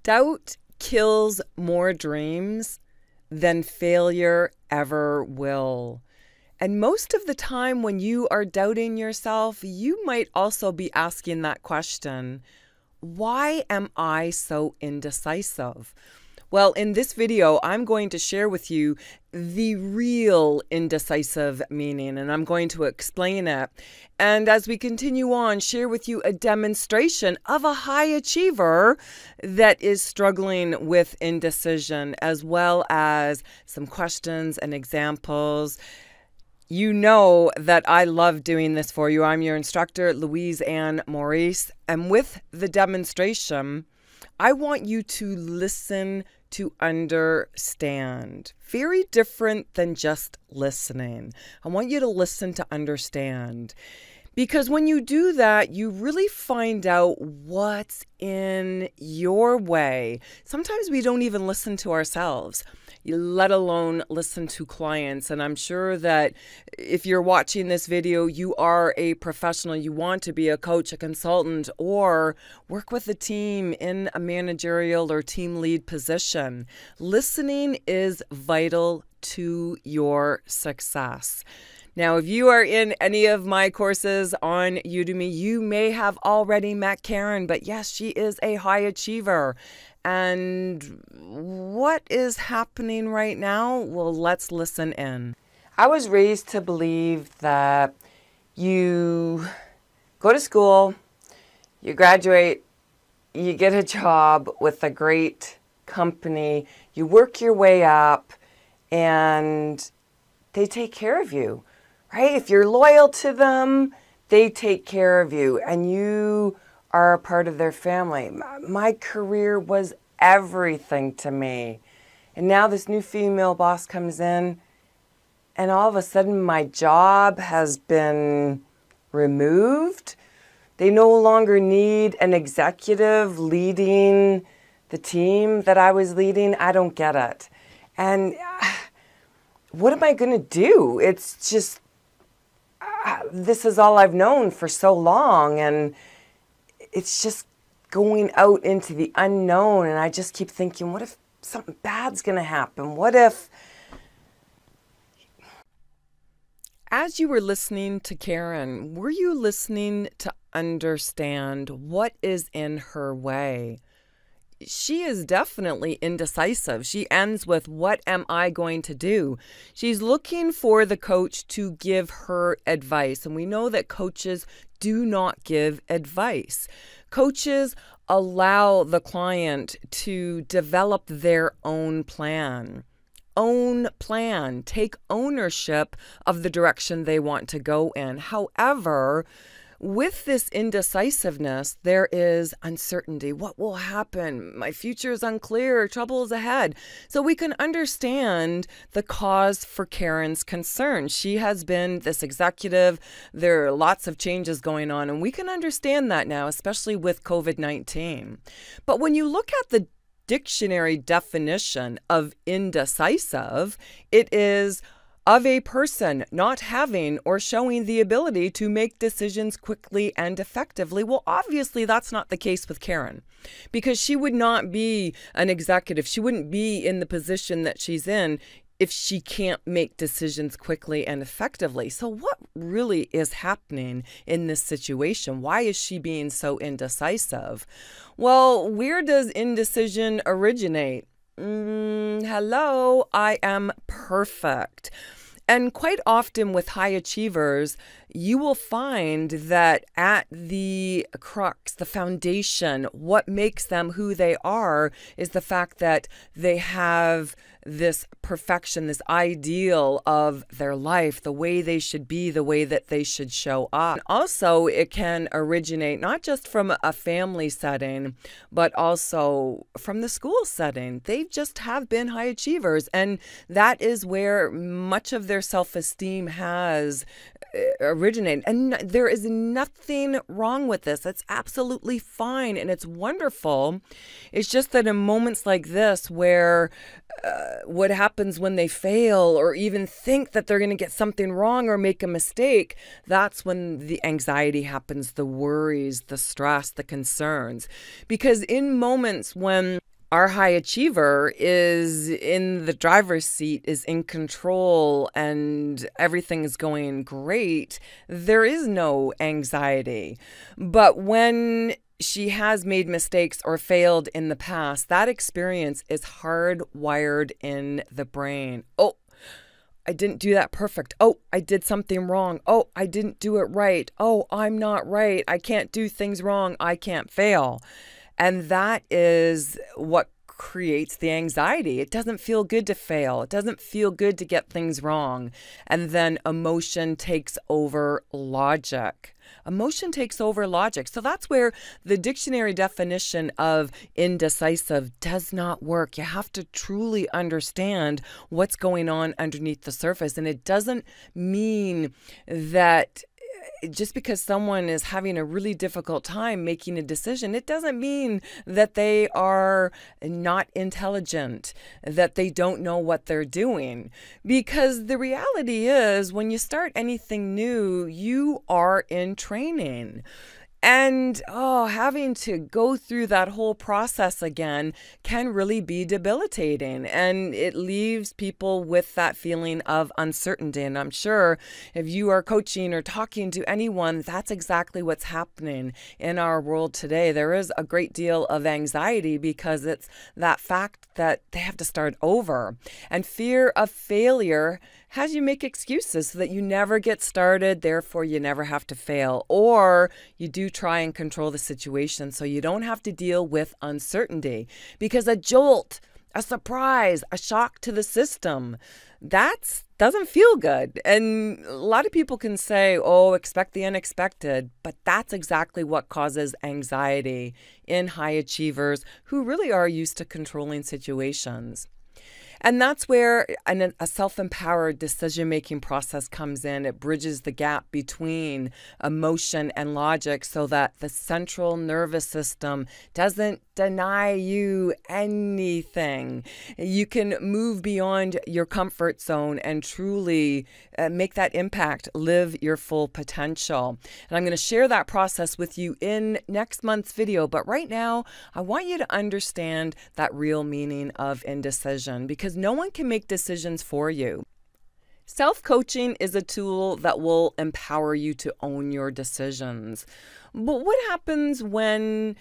Doubt kills more dreams than failure ever will. And most of the time when you are doubting yourself, you might also be asking that question, why am I so indecisive? Well, in this video, I'm going to share with you the real indecisive meaning, and I'm going to explain it. And as we continue on, share with you a demonstration of a high achiever that is struggling with indecision, as well as some questions and examples. You know that I love doing this for you. I'm your instructor, Louise and Maurice. And with the demonstration, I want you to listen to understand. Very different than just listening. I want you to listen to understand. Because when you do that, you really find out what's in your way. Sometimes we don't even listen to ourselves, let alone listen to clients. And I'm sure that if you're watching this video, you are a professional. You want to be a coach, a consultant, or work with a team in a managerial or team lead position. Listening is vital to your success. Now, if you are in any of my courses on Udemy, you may have already met Karen, but yes, she is a high achiever. And what is happening right now? Well, let's listen in. I was raised to believe that you go to school, you graduate, you get a job with a great company, you work your way up, and they take care of you. Right? If you're loyal to them, they take care of you and you are a part of their family. My career was everything to me. And now this new female boss comes in and all of a sudden my job has been removed. They no longer need an executive leading the team that I was leading. I don't get it. And what am I going to do? It's just, this is all I've known for so long, and it's just going out into the unknown, and I just keep thinking, what if something bad's going to happen? What if... As you were listening to Karen, were you listening to understand what is in her way? She is definitely indecisive. She ends with, what am I going to do? She's looking for the coach to give her advice. And we know that coaches do not give advice. Coaches allow the client to develop their own plan. Take ownership of the direction they want to go in. However, with this indecisiveness, there is uncertainty. What will happen? My future is unclear. Trouble is ahead. So we can understand the cause for Karen's concern. She has been this executive. There are lots of changes going on, and we can understand that now, especially with COVID-19. But when you look at the dictionary definition of indecisive, it is of a person not having or showing the ability to make decisions quickly and effectively. Well, obviously that's not the case with Karen, because she would not be an executive. She wouldn't be in the position that she's in if she can't make decisions quickly and effectively. So what really is happening in this situation? Why is she being so indecisive? Well, where does indecision originate? Hello, I am perfect. And quite often with high achievers, you will find that at the crux, the foundation, what makes them who they are is the fact that they have this perfection, this ideal of their life, the way they should be, the way that they should show up. Also, it can originate not just from a family setting, but also from the school setting. They just have been high achievers, and that is where much of their self-esteem has originated. And there is nothing wrong with this. It's absolutely fine, and it's wonderful. It's just that in moments like this where what happens when they fail or even think that they're going to get something wrong or make a mistake, that's when the anxiety happens, the worries, the stress, the concerns. Because in moments when Our high achiever is in the driver's seat, is in control, and everything is going great. There is no anxiety. But when she has made mistakes or failed in the past, that experience is hardwired in the brain. Oh, I didn't do that perfect. Oh, I did something wrong. Oh, I didn't do it right. Oh, I'm not right. I can't do things wrong. I can't fail. And that is what creates the anxiety. It doesn't feel good to fail. It doesn't feel good to get things wrong. And then emotion takes over logic. Emotion takes over logic. So that's where the dictionary definition of indecisive does not work. You have to truly understand what's going on underneath the surface. And it doesn't mean that just because someone is having a really difficult time making a decision, it doesn't mean that they are not intelligent, that they don't know what they're doing. Because the reality is, when you start anything new, you are in training. And having to go through that whole process again can really be debilitating. And it leaves people with that feeling of uncertainty. And I'm sure if you are coaching or talking to anyone, that's exactly what's happening in our world today. There is a great deal of anxiety because it's that fact that they have to start over. And fear of failure has you make excuses so that you never get started, therefore you never have to fail. Or you do try and control the situation so you don't have to deal with uncertainty. Because a jolt, a surprise, a shock to the system, that doesn't feel good. And a lot of people can say, oh, expect the unexpected, but that's exactly what causes anxiety in high achievers who really are used to controlling situations. And that's where a self-empowered decision-making process comes in. It bridges the gap between emotion and logic so that the central nervous system doesn't deny you anything. You can move beyond your comfort zone and truly make that impact, live your full potential. And I'm going to share that process with you in next month's video. But right now, I want you to understand that real meaning of indecision, because no one can make decisions for you. Self-coaching is a tool that will empower you to own your decisions. But what happens when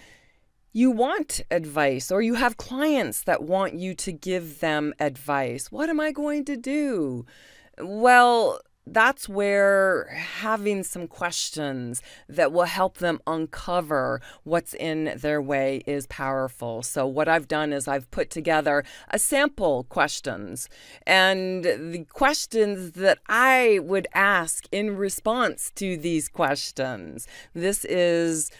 you want advice or you have clients that want you to give them advice? What am I going to do? Well, that's where having some questions that will help them uncover what's in their way is powerful. So what I've done is I've put together a sample questions, and the questions that I would ask in response to these questions. This is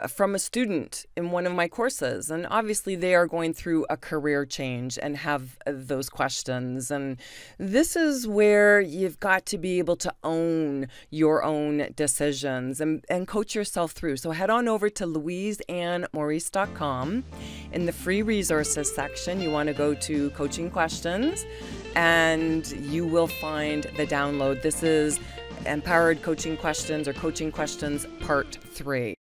from a student in one of my courses. And obviously they are going through a career change and have those questions. And this is where you've got to be able to own your own decisions and coach yourself through. So head on over to louiseandmaurice.com. In the free resources section, you want to go to coaching questions and you will find the download. This is Empowered Coaching Questions, or Coaching Questions Part 3.